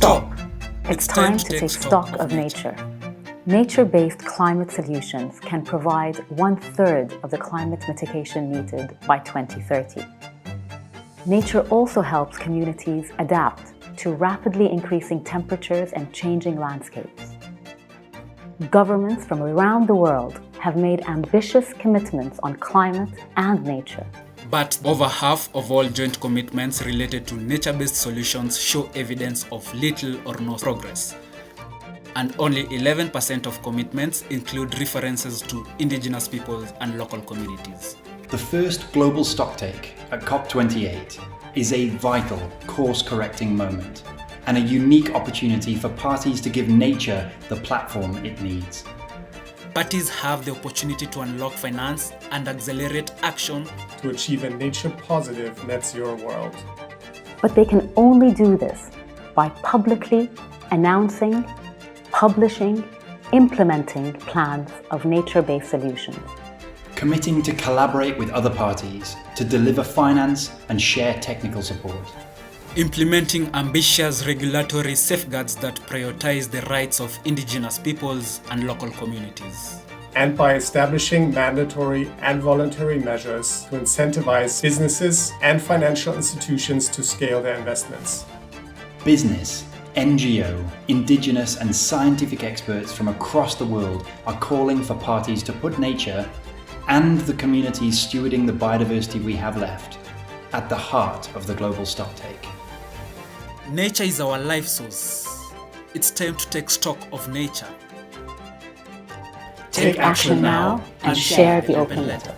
Stop! It's time to take stock of nature. Nature-based climate solutions can provide 1/3 of the climate mitigation needed by 2030. Nature also helps communities adapt to rapidly increasing temperatures and changing landscapes. Governments from around the world have made ambitious commitments on climate and nature. But over half of all joint commitments related to nature-based solutions show evidence of little or no progress. And only 11% of commitments include references to indigenous peoples and local communities. The first Global Stocktake at COP28 is a vital course-correcting moment and a unique opportunity for parties to give nature the platform it needs. Parties have the opportunity to unlock finance and accelerate action to achieve a nature-positive net zero world. But they can only do this by publicly announcing, publishing, implementing plans of nature-based solutions. Committing to collaborate with other parties to deliver finance and share technical support. Implementing ambitious regulatory safeguards that prioritize the rights of indigenous peoples and local communities. And by establishing mandatory and voluntary measures to incentivize businesses and financial institutions to scale their investments. Business, NGO, indigenous and scientific experts from across the world are calling for parties to put nature and the communities stewarding the biodiversity we have left at the heart of the Global Stocktake. Nature is our life source. It's time to take stock of nature. Take action now and share the open letter.